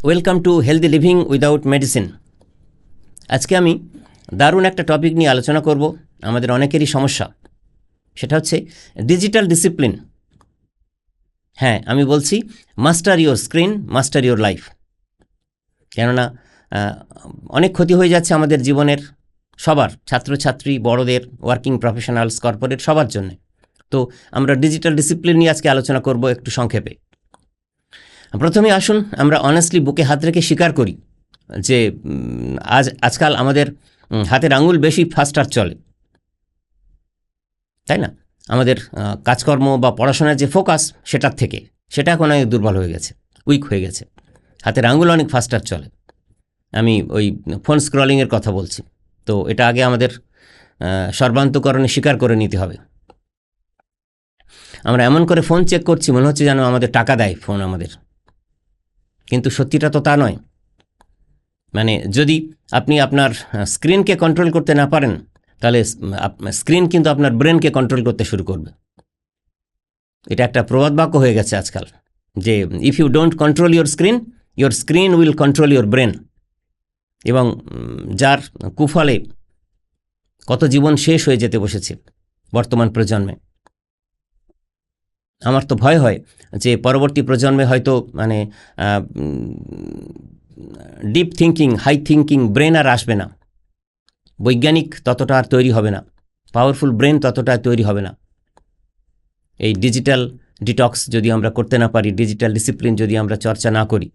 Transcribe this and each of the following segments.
Welcome to healthy living without medicine. আজকে আমি দারুণ একটা টপিক নিয়ে আলোচনা করব। আমাদের অনেকেরই সমস্যা, সেটা হচ্ছে ডিজিটাল ডিসিপ্লিন। হ্যাঁ, আমি বলছি master your screen, master your life. কেননা অনেক ক্ষতি হয়ে যাচ্ছে আমাদের জীবনের, সবার, ছাত্রছাত্রী, বড়দের, ওয়ার্কিং প্রফেশনালস, কর্পোরেট, সবার জন্য। তো আমরা ডিজিটাল ডিসিপ্লিন নিয়ে আজকে আলোচনা করব একটু সংক্ষেপে। প্রথমে আসুন আমরা অনেস্টলি বুকে হাত রেখে স্বীকার করি যে আজকাল আমাদের হাতের আঙুল বেশি ফাস্টার চলে, তাই না? আমাদের কাজকর্ম বা পড়াশোনার যে ফোকাস সেটা এখন অনেক দুর্বল হয়ে গেছে, উইক হয়ে গেছে। হাতের আঙুল অনেক ফাস্টার চলে। আমি ওই ফোন স্ক্রলিংয়ের কথা বলছি। তো এটা আগে আমাদের সর্বান্তকরণে স্বীকার করে নিতে হবে। আমরা এমন করে ফোন চেক করছি মনে হচ্ছে যেন আমাদের টাকা দেয় ফোন আমাদের, কিন্তু সত্যিটা তো তা নয়। মানে যদি আপনি আপনার স্ক্রিনকে কন্ট্রোল করতে না পারেন, তাহলে স্ক্রিন কিন্তু আপনার ব্রেনকে কন্ট্রোল করতে শুরু করবে। এটা একটা প্রবাদ বাক্য হয়ে গেছে আজকাল, যে if you don't control your screen will control your brain. এবং যার কুফলে কত জীবন শেষ হয়ে যেতে বসেছে বর্তমান প্রজন্মে। আমার তো ভয় হয় যে পরবর্তী প্রজন্মে হয়তো deep thinking, high thinking brain আর আসবে না। বৈজ্ঞানিক ততটা আর তৈরি হবে না, পাওয়ারফুল ব্রেন ততটা তৈরি হবে না। এই ডিজিটাল ডিটক্স যদি আমরা করতে না পারি, ডিজিটাল ডিসিপ্লিন যদি আমরা চর্চা না করি।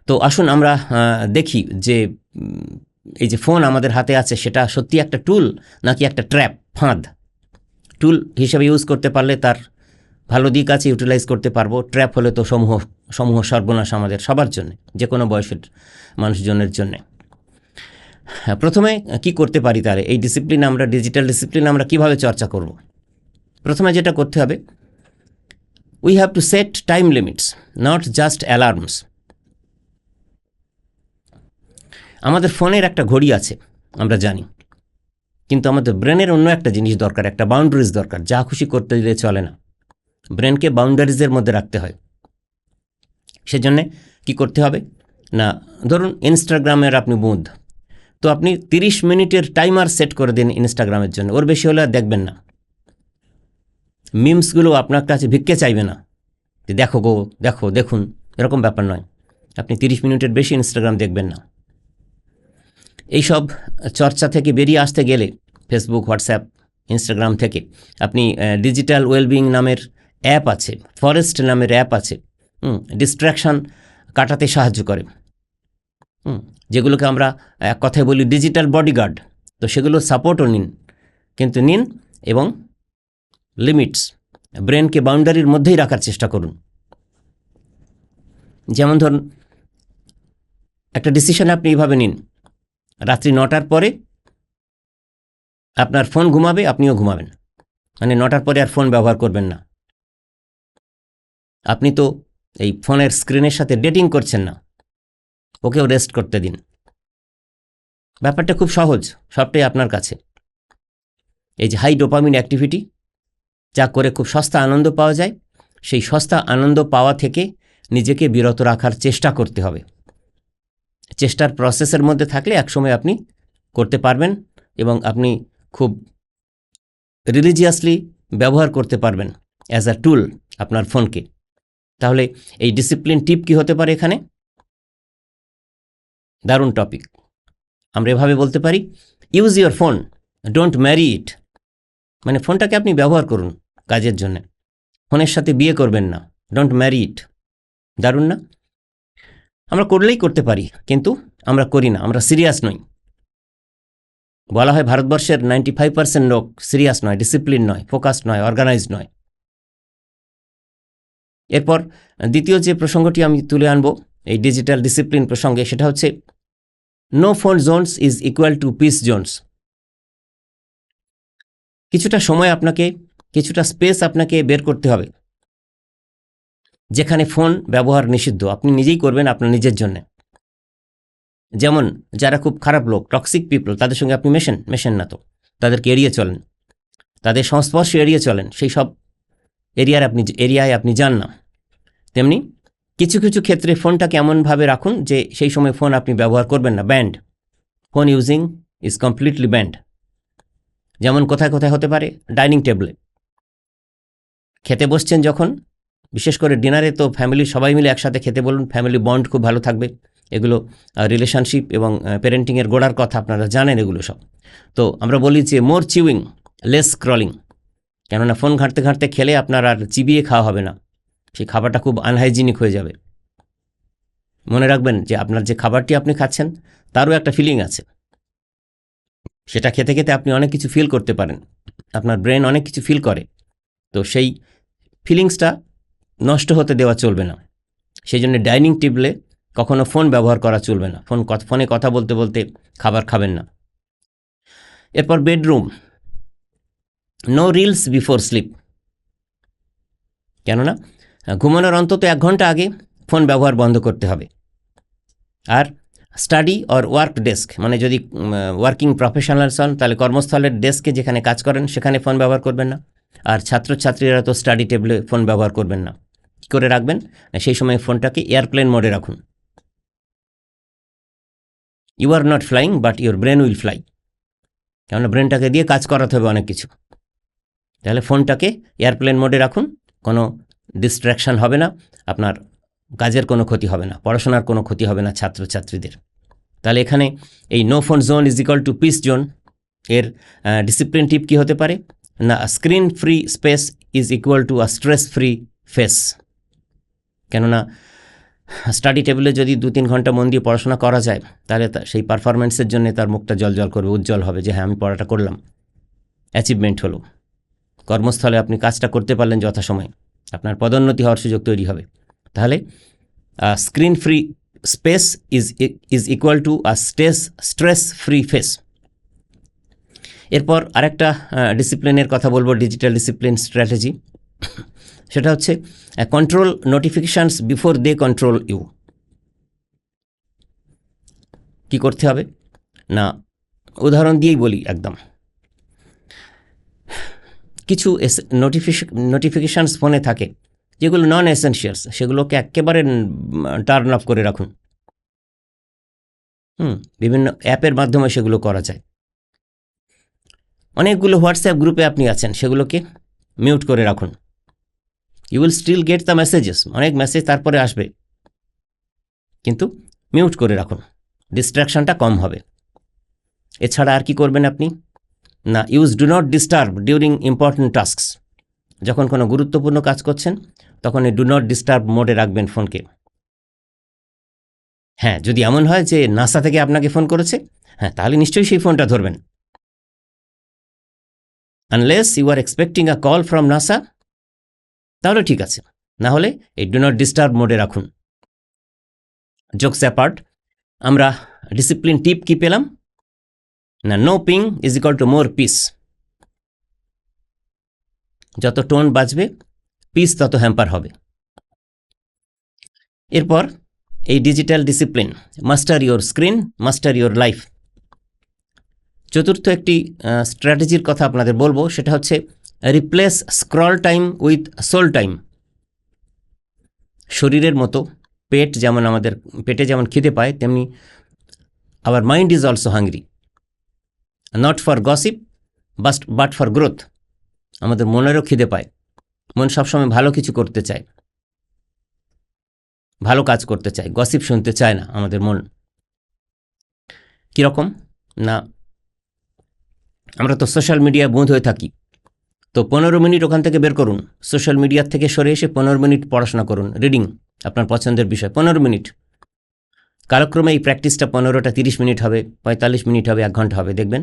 তো আসুন আমরা দেখি যে এই যে ফোন আমাদের হাতে আছে, সেটা সত্যি একটা টুল নাকি একটা ট্র্যাপ, ফাঁদ। টুল হিসেবে ইউজ করতে পারলে তার ভালো দিক আছে, ইউটিলাইজ করতে পারবো। ট্র্যাপ হলে তো সমূহ সর্বনাশ আমাদের সবার জন্য, যে কোনো বয়সের মানুষজনের জন্যে। প্রথমে কি করতে পারি তাহলে? এই ডিসিপ্লিন আমরা, ডিজিটাল ডিসিপ্লিন আমরা কিভাবে চর্চা করব? প্রথমে যেটা করতে হবে, we have to set time limits, not just alarms. আমাদের ফোনের একটা ঘড়ি আছে, আমরা জানি, কিন্তু আমাদের ব্রেনের অন্য একটা জিনিস দরকার, একটা বাউন্ডারিজ দরকার। যা খুশি করতে দিলে চলে না, ব্রেনকে বাউন্ডারিজের মধ্যে রাখতে হয়। সেজন্যে কি করতে হবে না, ধরুন ইনস্টাগ্রামের আপনি বুঁদ, তো আপনি 30 মিনিটের টাইমার সেট করে দিন ইনস্টাগ্রামের জন্য। ওর বেশি হলে আর দেখবেন না। মিমসগুলো আপনার কাছে ভিক্ষে চাইবে না যে দেখো গো, দেখুন, এরকম ব্যাপার নয়। আপনি 30 মিনিটের বেশি ইনস্টাগ্রাম দেখবেন না। এইসব চর্চা থেকে বেরিয়ে আসতে গেলে ফেসবুক, হোয়াটসঅ্যাপ, ইনস্টাগ্রাম থেকে আপনি ডিজিটাল ওয়েলবিং নামের অ্যাপ আছে, ফরেস্ট নামের অ্যাপ আছে, ডিস্ট্র্যাকশান কাটাতে সাহায্য করে, যেগুলোকে আমরা এক কথায় বলি ডিজিটাল বডিগার্ড। তো সেগুলো সাপোর্টও নিন, কিন্তু নিন এবং লিমিটস, ব্রেনকে বাউন্ডারির মধ্যেই রাখার চেষ্টা করুন। যেমন ধরুন, একটা ডিসিশন আপনি এইভাবে নিন, রাত্রি 9টার পরে আপনার ফোন ঘুমাবে, আপনিও ঘুমাবেন। মানে 9টার পরে আর ফোন ব্যবহার করবেন না। আপনি তো এই ফোনের স্ক্রিনের সাথে ডেটিং করছেন না, ওকেও রেস্ট করতে দিন। ব্যাপারটা খুব সহজ, সবটাই আপনার কাছে। এই যে হাই ডোপামিন অ্যাক্টিভিটি, যা করে খুব সস্তা আনন্দ পাওয়া যায়, সেই সস্তা আনন্দ পাওয়া থেকে নিজেকে বিরত রাখার চেষ্টা করতে হবে। চেষ্টার প্রসেসের মধ্যে থাকলে একসময় আপনি করতে পারবেন এবং আপনি খুব রিলিজিয়াসলি ব্যবহার করতে পারবেন অ্যাজ আ টুল আপনার ফোনকে। তাহলে এই ডিসিপ্লিন টিপ কি হতে পারে এখানে? দারুণ টপিক। আমরা এভাবে বলতে পারি, use your phone, don't marry it. মানে ফোনটাকে আপনি ব্যবহার করুন কাজের জন্য, ফোনের সাথে বিয়ে করবেন না। ডোন্ট ম্যারি ইট। দারুণ না? আমরা করলেই করতে পারি, কিন্তু আমরা করি না, আমরা সিরিয়াস নই। বলা হয় ভারতবর্ষের 95% লোক সিরিয়াস নয়, ডিসিপ্লিন নয়, ফোকাসড নয়, অর্গানাইজড নয়। এরপর দ্বিতীয় যে প্রসঙ্গটি আমি তুলে আনব এই ডিজিটাল ডিসিপ্লিন প্রসঙ্গে, সেটা হচ্ছে no phone zones is equal to peace zones. কিছুটা সময় আপনাকে, কিছুটা স্পেস আপনাকে বের করতে হবে যেখানে ফোন ব্যবহার নিষিদ্ধ। আপনি নিজেই করবেন আপনার নিজের জন্য। যেমন যারা খুব খারাপ লোক, টক্সিক পিপল, তাদের সঙ্গে আপনি মেশেন না, তো তাদেরকে এড়িয়ে চলেন, তাদের সংস্পর্শে এড়িয়ে চলেন, সেই সব এরিয়ায় আপনি যান না। তেমনি কিছু কিছু ক্ষেত্রে ফোনটাকে এমনভাবে রাখুন যে সেই সময় ফোন আপনি ব্যবহার করবেন না, band. Phone using is completely band. যেমন কোথায় কোথায় হতে পারে, ডাইনিং টেবলে খেতে বসছেন যখন, বিশেষ করে ডিনারে তো ফ্যামিলি সবাই মিলে একসাথে খেতে বলুন, ফ্যামিলি বন্ড খুব ভালো থাকবে। এগুলো রিলেশনশিপ এবং প্যারেন্টিংয়ের গোড়ার কথা, আপনারা জানেন এগুলো সব। তো আমরা বলি যে মোর চিউইং লেস স্ক্রলিং, কেননা ফোন ঘাঁটতে ঘাঁটতে খেলে আপনার আর চিবিয়ে খাওয়া হবে না, সেই খাবারটা খুব আনহাইজিনিক হয়ে যাবে। মনে রাখবেন যে আপনার যে খাবারটি আপনি খাচ্ছেন তারও একটা ফিলিং আছে, সেটা খেতে খেতে আপনি অনেক কিছু ফিল করতে পারেন, আপনার ব্রেন অনেক কিছু ফিল করে। তো সেই ফিলিংসটা নষ্ট হতে দেওয়া চলবে না। সেই জন্য ডাইনিং টেবিলে কখনো ফোন ব্যবহার করা চলবে না, ফোনে কথা বলতে বলতে খাবার খাবেন না। এরপর bedroom, no reels before sleep, কেননা ঘুমানোর অন্তত 1 ঘন্টা আগে ফোন ব্যবহার বন্ধ করতে হবে। আর স্টাডি অর ওয়ার্ক ডেস্ক, মানে যদি ওয়ার্কিং প্রফেশনালস হন তাহলে কর্মস্থলের ডেস্কে যেখানে কাজ করেন সেখানে ফোন ব্যবহার করবেন না। আর ছাত্রছাত্রীরা তো স্টাডি টেবিলে ফোন ব্যবহার করবেন না। কী করে রাখবেন? সেই সময় ফোনটাকে এয়ারপ্লেন মোডে রাখুন। You are not flying but your brain will fly, কেননা ব্রেনটাকে দিয়ে কাজ করাতে হবে অনেক কিছু। তাহলে ফোনটাকে এয়ারপ্লেন মোডে রাখুন, কোনো ডিস্ট্র্যাকশান হবে না, আপনার কাজের কোনো ক্ষতি হবে না, পড়াশোনার কোনো ক্ষতি হবে না ছাত্রছাত্রীদের। তাহলে এখানে এই no phone zone is equal to peace zone এর ডিসিপ্লিন টিপ কী হতে পারে না, screen free space is equal to a stress free face. কেননা স্টাডি টেবিলে যদি 2-3 ঘন্টা মন দিয়ে পড়াশোনা করা যায় তাহলে সেই পারফরমেন্সের জন্য তার মুখটা জল করবে, উজ্জ্বল হবে যে হ্যাঁ আমি পড়াটা করলাম, অ্যাচিভমেন্ট হলো। কর্মস্থলে আপনি কাজটা করতে পারলেন যথাসময়ে, আপনার পদোন্নতি হওয়ার সুযোগ তৈরি হবে। তাহলে screen free space is equal to a stress free face. এরপর আরেকটা ডিসিপ্লিনের কথা বলবো, ডিজিটাল ডিসিপ্লিন স্ট্র্যাটেজি, সেটা হচ্ছে control notifications before they control you. কি করতে হবে না, উদাহরণ দিয়েই বলি একদম। কিছু নোটিফিকেশানস ফোনে থাকে যেগুলো নন এসেনশিয়ালস, সেগুলোকে একেবারে টার্ন অফ করে রাখুন। বিভিন্ন অ্যাপের মাধ্যমে সেগুলো করা যায়। অনেকগুলো হোয়াটসঅ্যাপ গ্রুপে আপনি আছেন, সেগুলোকে মিউট করে রাখুন। You will still get the messages, অনেক মেসেজ তারপরে আসবে, কিন্তু মিউট করে রাখুন, ডিস্ট্র্যাকশানটা কম হবে। এছাড়া আর কি করবেন আপনি না, use do not disturb during important tasks. যখন কোনো গুরুত্বপূর্ণ কাজ করছেন তখন এই ডু নট ডিস্টার্ব মোডে রাখবেন ফোনকে। হ্যাঁ, যদি এমন হয় যে নাসা থেকে আপনাকে ফোন করেছে, হ্যাঁ তাহলে নিশ্চয়ই সেই ফোনটা ধরবেন। Unless you are expecting a call from NASA, তাহলে ঠিক আছে, না হলে এই ডু নট ডিস্টার্ব মোডে রাখুন। জোকস অ্যাপার্ট, আমরা ডিসিপ্লিন টিপ কি পেলাম না, no ping is equal to more peace. যত টোন বাজবে পিস তত হ্যাম্পার হবে। এরপর এই digital discipline, master your screen, master your life. চতুর্থ একটি স্ট্র্যাটেজির কথা আপনাদের বলবো, সেটা হচ্ছে replace scroll time with soul time. শরীরের মতো আমাদের পেটে যেমন খিদে পায়, তেমনি our mind is also hungry, not for gossip but for growth. আমাদের মনেরও খিদে পায়, মন সবসময় ভালো কিছু করতে চায়, ভালো কাজ করতে চায়, গসিপ শুনতে চায় না আমাদের মন। কীরকম না, আমরা তো সোশ্যাল মিডিয়ায় বন্ধ হয়ে থাকি, তো 15 মিনিট ওখান থেকে বের করুন, সোশ্যাল মিডিয়ার থেকে সরে এসে 15 মিনিট পড়াশোনা করুন, রিডিং, আপনার পছন্দের বিষয় 15 মিনিট। কালক্রমে এই প্র্যাকটিসটা 15টা 30 মিনিট হবে, 45 মিনিট হবে, 1 ঘন্টা হবে, দেখবেন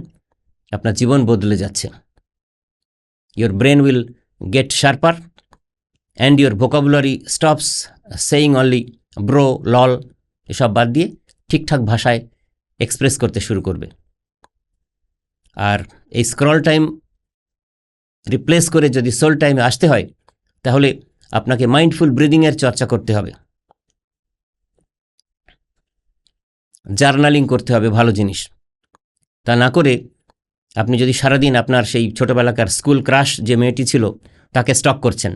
আপনার জীবন বদলে যাচ্ছে। Your brain will get sharper and your vocabulary stops saying only bro, লল, এসব বাদ দিয়ে ঠিকঠাক ভাষায় এক্সপ্রেস করতে শুরু করবে। আর এই স্ক্রল টাইম রিপ্লেস করে যদি সোল টাইমে আসতে হয় তাহলে আপনাকে মাইন্ডফুল ব্রিদিংয়ের চর্চা করতে হবে, জার্নালিং করতে হবে, ভালো জিনিস। তা না করে আপনি যদি সারাদিন আপনার সেই ছোটোবেলাকার স্কুল ক্রাশ যে মেয়েটি ছিল তাকে স্টক করছেন,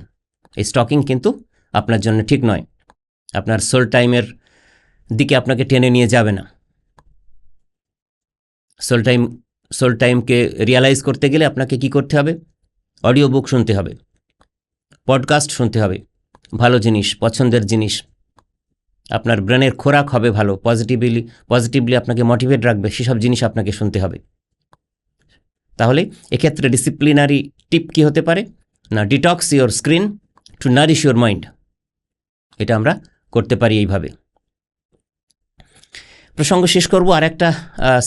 এই স্টকিং কিন্তু আপনার জন্য ঠিক নয়। আপনার সোল টাইমের দিকে আপনাকে টেনে নিয়ে যাবে না। সোল টাইমকে রিয়ালাইজ করতে গেলে আপনাকে কি করতে হবে? অডিও বুক শুনতে হবে, পডকাস্ট শুনতে হবে, ভালো জিনিস, পছন্দের জিনিস, আপনার ব্রেনের খোরাক হবে ভালো, পজিটিভলি আপনাকে মোটিভেট রাখবে, সেসব জিনিস আপনাকে শুনতে হবে। তাহলে এক্ষেত্রে ডিসিপ্লিনারি টিপ কি হতে পারে না, detox your screen to nourish your mind. এটা আমরা করতে পারি এইভাবে। প্রসঙ্গ শেষ করব আর একটা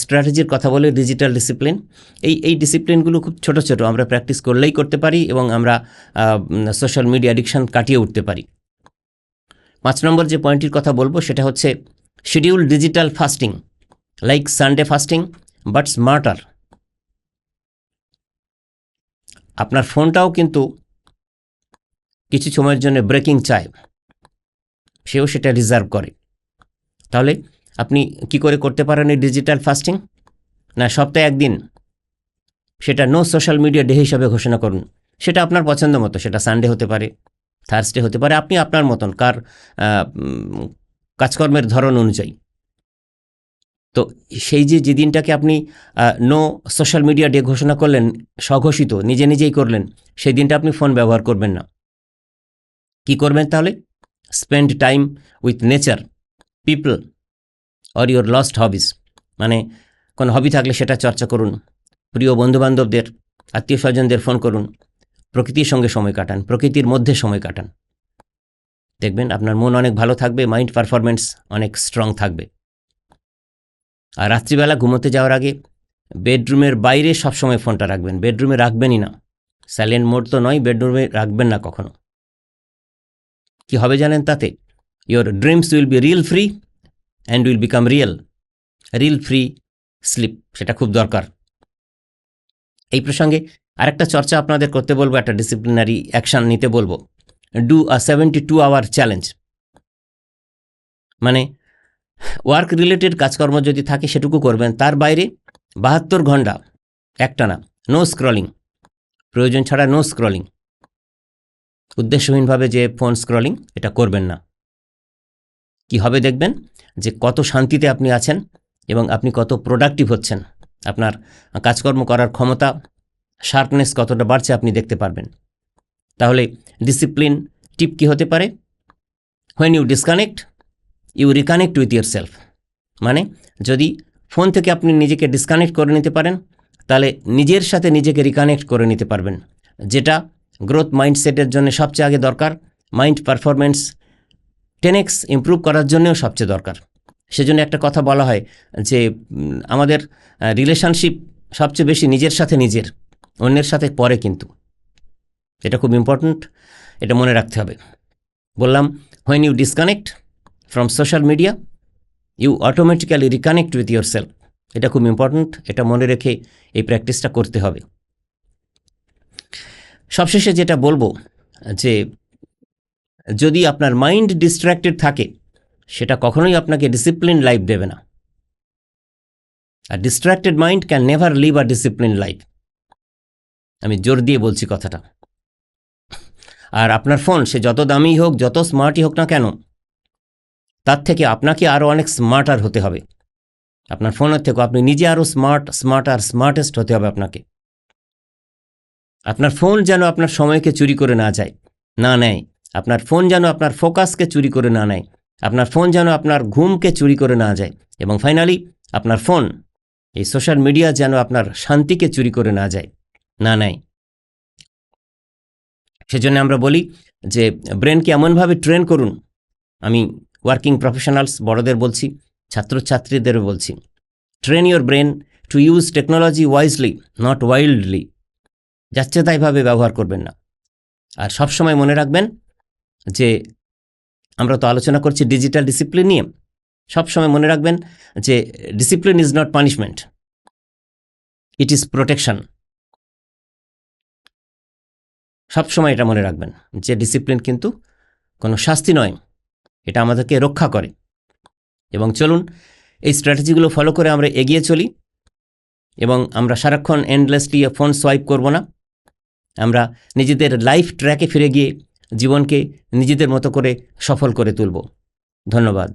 স্ট্র্যাটেজির কথা বলে, ডিজিটাল ডিসিপ্লিন। এই ডিসিপ্লিনগুলো খুব ছোট ছোট, আমরা প্র্যাকটিস করলেই করতে পারি এবং আমরা সোশ্যাল মিডিয়া অ্যাডিকশন কাটিয়ে উঠতে পারি। 5 নম্বর যে পয়েন্টটির কথা বলবো সেটা হচ্ছে schedule digital fasting like Sunday fasting but smarter. আপনার ফোনটাও কিন্তু কিছু সময়ের জন্য ব্রেকিং চায়, সেও সেটা রিজার্ভ করে। তাহলে আপনি কি করে করতে পারেন এই ডিজিটাল ফাস্টিং? না, সপ্তাহে একদিন সেটা নো সোশ্যাল মিডিয়া ডে হিসাবে ঘোষণা করুন। সেটা আপনার পছন্দ মতো, সেটা সানডে হতে পারে, থার্সডে হতে পারে, আপনি আপনার মতন কাজকর্মের ধরন অনুযায়ী। তো সেই যে দিনটাকে আপনি নো সোশ্যাল মিডিয়া ডে ঘোষণা করলেন, স্বঘোষিত, নিজে নিজেই করলেন, সেই দিনটা আপনি ফোন ব্যবহার করবেন না। কি করবেন তাহলে? Spend time with nature, people or your lost hobbies. মানে কোনো হবি থাকলে সেটা চর্চা করুন, প্রিয় বন্ধুবান্ধবদের, আত্মীয় স্বজনদের ফোন করুন, প্রকৃতির সঙ্গে সময় কাটান, প্রকৃতির মধ্যে সময় কাটান। দেখবেন আপনার মন অনেক ভালো থাকবে, মাইন্ড পারফরমেন্স অনেক স্ট্রং থাকবে। আর রাত্রিবেলা ঘুমোতে যাওয়ার আগে বেডরুমের বাইরে সবসময় ফোনটা রাখবেন, বেডরুমে রাখবেনই না। সাইলেন্ট মোড তো নয়, বেডরুমে রাখবেন না কখনো। কি হবে জানেন তাতে? Your dreams will be reel free and will become reel free sleep. সেটা খুব দরকার। এই প্রসঙ্গে আরেকটা চর্চা আপনাদের করতে বলবো, একটা ডিসিপ্লিনারি অ্যাকশান নিতে বলবো। Do a 72 hour challenge. মানে ওয়ার্ক রিলেটেড কাজকর্ম যদি থাকে সেটুকু করবেন, তার বাইরে 72 ঘন্টা একটানা নো স্ক্রলিং, প্রয়োজন ছাড়া নো স্ক্রলিং, উদ্দেশ্যহীনভাবে যে ফোন স্ক্রলিং এটা করবেন না। কি হবে দেখবেন যে কত শান্তিতে আপনি আছেন এবং আপনি কত প্রোডাক্টিভ হচ্ছেন, আপনার কাজকর্ম করার ক্ষমতা, শার্পনেস কতটা বাড়ছে আপনি দেখতে পারবেন। তাহলে ডিসিপ্লিন টিপ কি হতে পারে? When you disconnect you reconnect with your self. মানে যদি ফোন থেকে আপনি নিজেকে ডিসকানেক্ট করে নিতে পারেন, তাহলে নিজের সাথে নিজেকে রিকানেক্ট করে নিতে পারবেন, যেটা গ্রোথ মাইন্ডসেটের জন্য সবচেয়ে আগে দরকার, মাইন্ড পারফরমেন্স 10x ইমপ্রুভ করার জন্যও সবচেয়ে দরকার। সেজন্য একটা কথা বলা হয় যে আমাদের রিলেশনশিপ সবচেয়ে বেশি নিজের সাথে নিজের, অন্যের সাথে পরে। কিন্তু এটা খুব ইম্পর্ট্যান্ট, এটা মনে রাখতে হবে। বললাম, when you disconnect from social media you automatically reconnect with your self. এটা খুব ইম্পর্ট্যান্ট, এটা মনে রেখে এই প্র্যাকটিসটা করতে হবে। সবশেষে যেটা বলবো যে যদি আপনার মাইন্ড ডিস্ট্র্যাক্টেড থাকে, সেটা কখনোই আপনাকে ডিসিপ্লিন লাইফ দেবে না। আর distracted mind can never live a discipline life. আমি জোর দিয়ে বলছি কথাটা। আর আপনার ফোন সে যত দামি হোক, যত স্মার্টই হোক না কেন, তার থেকে আপনাকে আরও অনেক স্মার্টার হতে হবে। আপনার ফোনের থেকেও আপনি নিজে আরও স্মার্টেস্ট হতে হবে আপনাকে। আপনার ফোন যেন আপনার সময়কে চুরি করে না নেয়। আপনার ফোন যেন আপনার ফোকাসকে চুরি করে না নেয়। আপনার ফোন যেন আপনার ঘুমকে চুরি করে না যায়। এবং ফাইনালি আপনার ফোন, এই সোশ্যাল মিডিয়া যেন আপনার শান্তিকে চুরি করে না নেয়। সেজন্য আমরা বলি যে ব্রেনকে এমনভাবে ট্রেন করুন। আমি ওয়ার্কিং প্রফেশনালস বড়দের বলছি, ছাত্রছাত্রীদেরও বলছি, train your brain to use technology wisely, not wildly. যাচ্ছে তাইভাবে ব্যবহার করবেন না। আর সবসময় মনে রাখবেন যে আমরা তো আলোচনা করছি ডিজিটাল ডিসিপ্লিন নিয়ে, সবসময় মনে রাখবেন যে discipline is not punishment, it is protection. সবসময় এটা মনে রাখবেন যে ডিসিপ্লিন কিন্তু কোনো শাস্তি নয়, এটা আমাদেরকে রক্ষা করে। এবং চলুন এই স্ট্র্যাটেজিগুলো ফলো করে আমরা এগিয়ে চলি এবং আমরা সারাক্ষণ এন্ডলেসলি ফোন সোয়াইপ করব না। আমরা নিজেদের লাইফ ট্র্যাকে ফিরে গিয়ে জীবনকে নিজেদের মতো করে সফল করে তুলব। ধন্যবাদ।